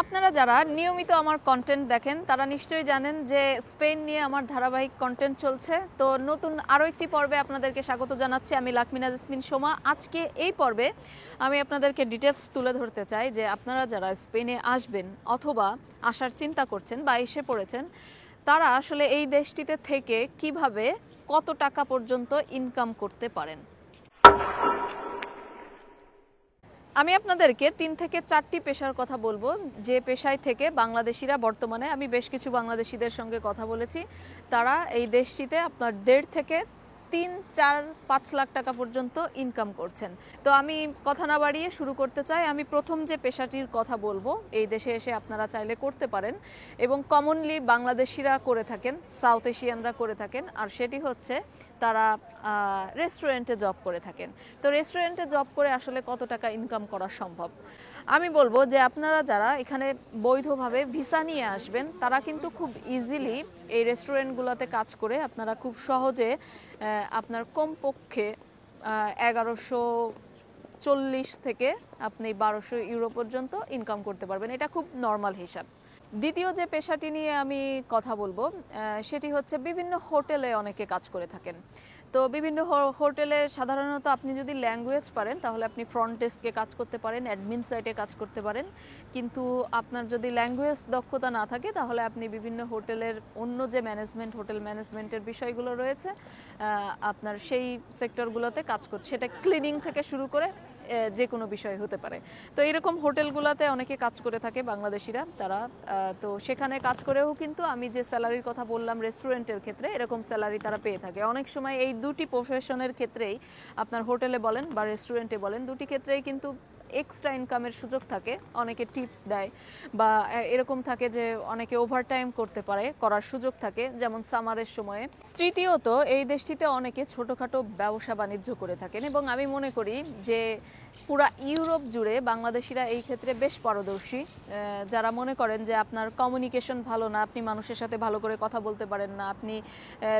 আপনারা যারা নিয়মিত আমার কন্টেন্ট দেখেন তারা নিশ্চয়ই জানেন যে স্পেন নিয়ে আমার ধারাবাহিক কন্টেন্ট চলছে। তো নতুন আরও একটি পর্বে আপনাদেরকে স্বাগত জানাচ্ছি। আমি লাকমিনা জেসমিন সোমা। আজকে এই পর্বে আমি আপনাদেরকে ডিটেলস তুলে ধরতে চাই যে আপনারা যারা স্পেনে আসবেন অথবা আসার চিন্তা করছেন বা এসে পড়েছেন, তারা আসলে এই দেশটিতে থেকে কিভাবে কত টাকা পর্যন্ত ইনকাম করতে পারেন। আমি আপনাদেরকে ৩ থেকে ৪টি পেশার কথা বলবো, যে পেশায় থেকে বাংলাদেশিরা বর্তমানে, আমি বেশ কিছু বাংলাদেশিদের সঙ্গে কথা বলেছি, তারা এই দেশটিতে আপনার ১.৫ থেকে ৩, ৪, ৫ লাখ টাকা পর্যন্ত ইনকাম করছেন। তো আমি কথা না বাড়িয়ে শুরু করতে চাই। আমি প্রথম যে পেশাটির কথা বলবো এই দেশে এসে আপনারা চাইলে করতে পারেন এবং কমনলি বাংলাদেশিরা করে থাকেন, সাউথ এশিয়ানরা করে থাকেন, আর সেটি হচ্ছে তারা রেস্টুরেন্টে জব করে থাকেন। তো রেস্টুরেন্টে জব করে আসলে কত টাকা ইনকাম করা সম্ভব? আমি বলবো যে আপনারা যারা এখানে বৈধভাবে ভিসা নিয়ে আসবেন তারা কিন্তু খুব ইজিলি এই রেস্টুরেন্টগুলোতে কাজ করে আপনারা খুব সহজে আপনার কমপক্ষে ১১40 থেকে আপনি ১২০০ ইউরো পর্যন্ত ইনকাম করতে পারবেন। এটা খুব নর্মাল হিসাব। দ্বিতীয় যে পেশাটি নিয়ে আমি কথা বলবো সেটি হচ্ছে বিভিন্ন হোটেলে অনেকে কাজ করে থাকেন। তো বিভিন্ন হোটেলে সাধারণত আপনি যদি ল্যাঙ্গুয়েজ পারেন তাহলে আপনি ফ্রন্ট ডেস্কে কাজ করতে পারেন, অ্যাডমিন সাইটে কাজ করতে পারেন। কিন্তু আপনার যদি ল্যাঙ্গুয়েজ দক্ষতা না থাকে তাহলে আপনি বিভিন্ন হোটেলের অন্য যে ম্যানেজমেন্ট, হোটেল ম্যানেজমেন্টের বিষয়গুলো রয়েছে আপনার সেই সেক্টরগুলোতে কাজ করছে, সেটা ক্লিনিং থেকে শুরু করে যে কোনো বিষয় হতে পারে। তো এরকম হোটেলগুলোতে অনেকে কাজ করে থাকে বাংলাদেশিরা, তারা তো সেখানে কাজ করেও কিন্তু আমি যে স্যালারির কথা বললাম রেস্টুরেন্টের ক্ষেত্রে, এরকম স্যালারি তারা পেয়ে থাকে। অনেক সময় এই দুটি প্রফেশনের ক্ষেত্রেই, আপনার হোটেলে বলেন বা রেস্টুরেন্টে বলেন, দুটি ক্ষেত্রেই কিন্তু এক্সট্রা ইনকামের সুযোগ থাকে। অনেকে টিপস দেয় বা এরকম থাকে যে অনেকে ওভারটাইম করতে পারে, করার সুযোগ থাকে, যেমন সামারের সময়ে। তৃতীয়ত, এই দেশটিতে অনেকে ছোটোখাটো ব্যবসা বাণিজ্য করে থাকেন এবং আমি মনে করি যে পুরা ইউরোপ জুড়ে বাংলাদেশিরা এই ক্ষেত্রে বেশ পারদর্শী। যারা মনে করেন যে আপনার কমিউনিকেশন ভালো না, আপনি মানুষের সাথে ভালো করে কথা বলতে পারেন না, আপনি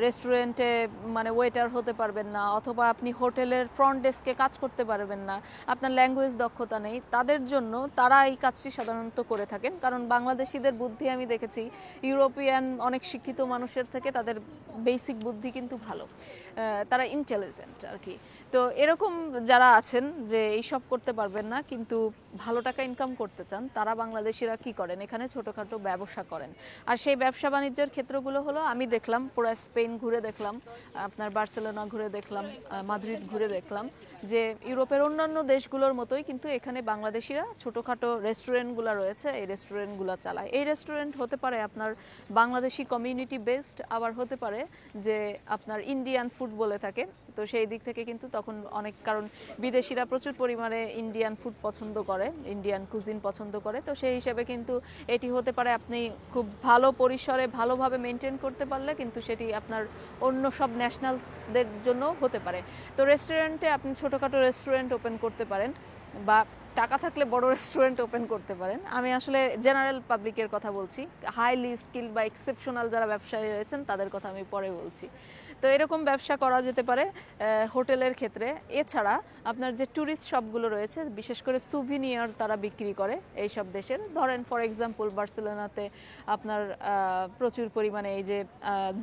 রেস্টুরেন্টে মানে ওয়েটার হতে পারবেন না, অথবা আপনি হোটেলের ফ্রন্ট ডেস্কে কাজ করতে পারবেন না, আপনার ল্যাঙ্গুয়েজ দক্ষতা নেই, তাদের জন্য তারা এই কাজটি সাধারণত করে থাকেন। কারণ বাংলাদেশিদের বুদ্ধি আমি দেখেছি ইউরোপিয়ান অনেক শিক্ষিত মানুষের থেকে তাদের বেসিক বুদ্ধি কিন্তু ভালো, তারা ইন্টেলিজেন্ট আর কি। তো এরকম যারা আছেন যে এইসব করতে পারবেন না কিন্তু ভালো টাকা ইনকাম করতে চান, তারা বাংলাদেশিরা কি করেন, এখানে ছোটোখাটো ব্যবসা করেন। আর সেই ব্যবসা বাণিজ্যের ক্ষেত্রগুলো হলো, আমি দেখলাম পুরো স্পেন ঘুরে দেখলাম, আপনার বার্সেলোনা ঘুরে দেখলাম, মাদ্রিদ ঘুরে দেখলাম যে ইউরোপের অন্যান্য দেশগুলোর মতোই কিন্তু এখানে বাংলাদেশিরা ছোটোখাটো রেস্টুরেন্টগুলো রয়েছে, এই রেস্টুরেন্টগুলো চালায়। এই রেস্টুরেন্ট হতে পারে আপনার বাংলাদেশি কমিউনিটি বেসড, আবার হতে পারে যে আপনার ইন্ডিয়ান ফুড বলে থাকে। তো সেই দিক থেকে কিন্তু তখন অনেক, কারণ বিদেশিরা প্রচুর পরিমাণে ইন্ডিয়ান ফুড পছন্দ করে, ইন্ডিয়ান কুজিন পছন্দ করে, তো সেই হিসেবে কিন্তু এটি হতে পারে আপনি খুব ভালো পরিসরে ভালোভাবে মেনটেন করতে পারলে কিন্তু সেটি আপনার অন্য সব ন্যাশনালসদের জন্য হতে পারে। তো রেস্টুরেন্টে আপনি ছোটোখাটো রেস্টুরেন্ট ওপেন করতে পারেন বা টাকা থাকলে বড় রেস্টুরেন্ট ওপেন করতে পারেন। আমি আসলে জেনারেল পাবলিকের কথা বলছি, হাইলি স্কিল বা এক্সেপশনাল যারা ব্যবসায়ী রয়েছেন তাদের কথা আমি পরে বলছি। তো এরকম ব্যবসা করা যেতে পারে হোটেলের ক্ষেত্রে। এছাড়া আপনার যে ট্যুরিস্ট শপগুলো রয়েছে, বিশেষ করে সুভিনিয়ার তারা বিক্রি করে এই সব দেশের, ধরেন ফর এক্সাম্পল বার্সেলোনাতে আপনার প্রচুর পরিমাণে এই যে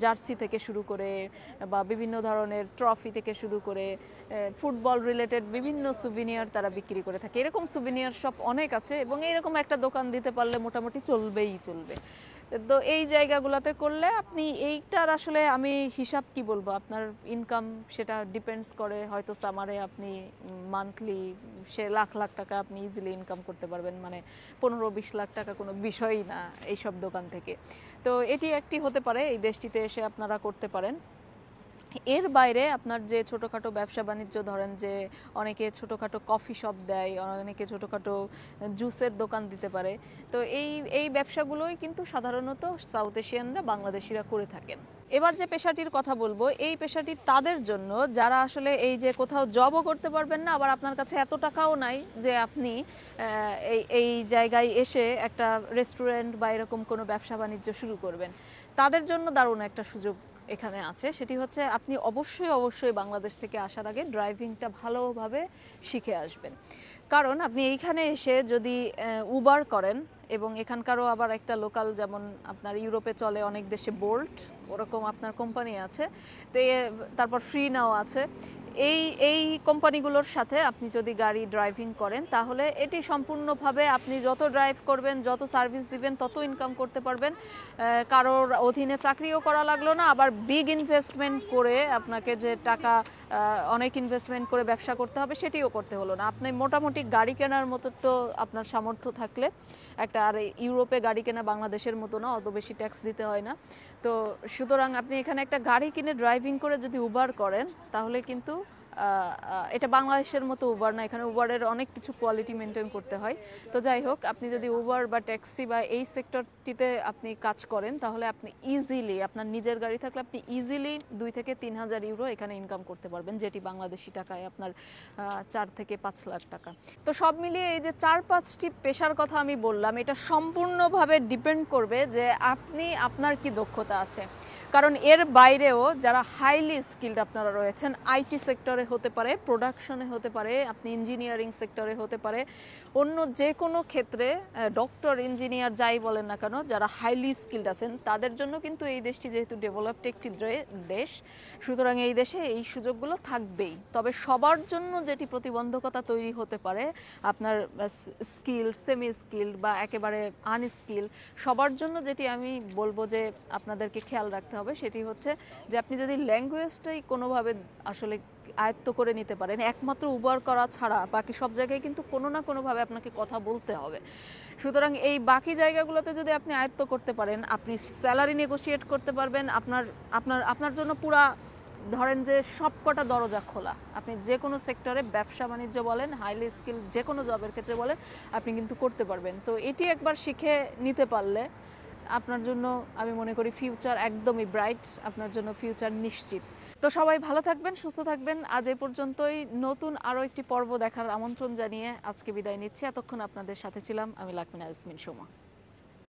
জার্সি থেকে শুরু করে বা বিভিন্ন ধরনের ট্রফি থেকে শুরু করে ফুটবল রিলেটেড বিভিন্ন সুভিনিয়ার তারা বিক্রি করে থাকে। এরকম সুভিনিয়ার শপ অনেক আছে এবং এরকম একটা দোকান দিতে পারলে মোটামুটি চলবেই চলবে। তো এই জায়গাগুলোতে করলে আপনি এইটার আসলে আমি হিসাব কি বলবো, আপনার ইনকাম সেটা ডিপেন্ডস করে, হয়তো সামারে আপনি মান্থলি সে লাখ লাখ টাকা আপনি ইজিলি ইনকাম করতে পারবেন, মানে 15-20 লাখ টাকা কোনো বিষয়ই না এইসব দোকান থেকে। তো এটি একটি হতে পারে, এই দেশটিতে এসে আপনারা করতে পারেন। এর বাইরে আপনার যে ছোটোখাটো ব্যবসা বাণিজ্য, ধরেন যে অনেকে ছোটোখাটো কফি শপ দেয়, অনেকে ছোটোখাটো জুসের দোকান দিতে পারে। তো এই ব্যবসাগুলোই কিন্তু সাধারণত সাউথ এশিয়ানরা, বাংলাদেশিরা করে থাকেন। এবার যে পেশাটির কথা বলবো, এই পেশাটি তাদের জন্য যারা আসলে এই যে কোথাও জবও করতে পারবেন না, আবার আপনার কাছে এত টাকাও নাই যে আপনি এই জায়গায় এসে একটা রেস্টুরেন্ট বা এরকম কোনো ব্যবসা বাণিজ্য শুরু করবেন। তাদের জন্য দারুণ একটা সুযোগ এখানে আছে, সেটি হচ্ছে আপনি অবশ্যই বাংলাদেশ থেকে আসার আগে ড্রাইভিংটা ভালোভাবে শিখে আসবেন। কারণ আপনি এইখানে এসে যদি উবার করেন, এবং এখানকারও আবার একটা লোকাল, যেমন আপনার ইউরোপে চলে অনেক দেশে বোল্ট, ওরকম আপনার কোম্পানি আছে। তো তারপর ফ্রি নাও আছে। এই এই কোম্পানিগুলোর সাথে আপনি যদি গাড়ি ড্রাইভিং করেন, তাহলে এটি সম্পূর্ণভাবে আপনি যত ড্রাইভ করবেন, যত সার্ভিস দিবেন, তত ইনকাম করতে পারবেন। কারোর অধীনে চাকরিও করা লাগলো না, আবার বিগ ইনভেস্টমেন্ট করে আপনাকে যে টাকা অনেক ইনভেস্টমেন্ট করে ব্যবসা করতে হবে সেটিও করতে হলো না। আপনি মোটামুটি গাড়ি কেনার মতো তো আপনার সামর্থ্য থাকলে একটা, আর ইউরোপে গাড়ি কেনা বাংলাদেশের মতো না, অত বেশি ট্যাক্স দিতে হয় না। তো সুতরাং আপনি এখানে একটা গাড়ি কিনে ড্রাইভিং করে যদি উবার করেন, তাহলে কিন্তু এটা বাংলাদেশের মতো উবার না, এখানে উবারের অনেক কিছু কোয়ালিটি মেনটেন করতে হয়। তো যাই হোক, আপনি যদি উবার বা ট্যাক্সি বা এই সেক্টরটিতে আপনি কাজ করেন, তাহলে আপনি ইজিলি, আপনার নিজের গাড়ি থাকলে আপনি ইজিলি 2 থেকে 3,000 ইউরো এখানে ইনকাম করতে পারবেন, যেটি বাংলাদেশি টাকায় আপনার 4 থেকে 5 লাখ টাকা। তো সব মিলিয়ে এই যে 4-5টি পেশার কথা আমি বললাম, এটা সম্পূর্ণভাবে ডিপেন্ড করবে যে আপনি, আপনার কি দক্ষতা আছে। কারণ এর বাইরেও যারা হাইলি স্কিলড আপনারা রয়েছেন, আইটি সেক্টরে হতে পারে, প্রোডাকশনে হতে পারে, আপনি ইঞ্জিনিয়ারিং সেক্টরে হতে পারে, অন্য যে কোনো ক্ষেত্রে, ডক্টর, ইঞ্জিনিয়ার যাই বলেন না কেন, যারা হাইলি স্কিলড আছেন, তাদের জন্য কিন্তু এই দেশটি যেহেতু ডেভেলপড একটি দেশ, সুতরাং এই দেশে এই সুযোগগুলো থাকবেই। তবে সবার জন্য যেটি প্রতিবন্ধকতা তৈরি হতে পারে, আপনার স্কিল, সেমি স্কিলড বা একেবারে আনস্কিল, সবার জন্য যেটি আমি বলবো যে আপনাদেরকে খেয়াল রাখতে হবে, সেটি হচ্ছে যে আপনি যদি ল্যাঙ্গুয়েজটাই কোনোভাবে আসলে আয়ত্ত করে নিতে পারেন, একমাত্র উবার করা ছাড়া বাকি সব জায়গায় কিন্তু কোনো না কোনোভাবে আপনাকে কথা বলতে হবে। সুতরাং এই বাকি জায়গাগুলোতে যদি আপনি আয়ত্ত করতে পারেন, আপনি স্যালারি নেগোশিয়েট করতে পারবেন, আপনার আপনার আপনার জন্য পুরা, ধরেন যে সব কটা দরজা খোলা। আপনি যে কোনো সেক্টরে, ব্যবসা বাণিজ্য বলেন, হাইলি স্কিল যে কোনো জবের ক্ষেত্রে বলেন, আপনি কিন্তু করতে পারবেন। তো এটি একবার শিখে নিতে পারলে আপনার জন্য আমি মনে করি ফিউচার একদমই ব্রাইট, আপনার জন্য ফিউচার নিশ্চিত। তো সবাই ভালো থাকবেন, সুস্থ থাকবেন। আজ এ পর্যন্তই। নতুন আরও একটি পর্ব দেখার আমন্ত্রণ জানিয়ে আজকে বিদায় নিচ্ছি। এতক্ষণ আপনাদের সাথে ছিলাম আমি লাকমিনা ইয়াসমিন সুমা।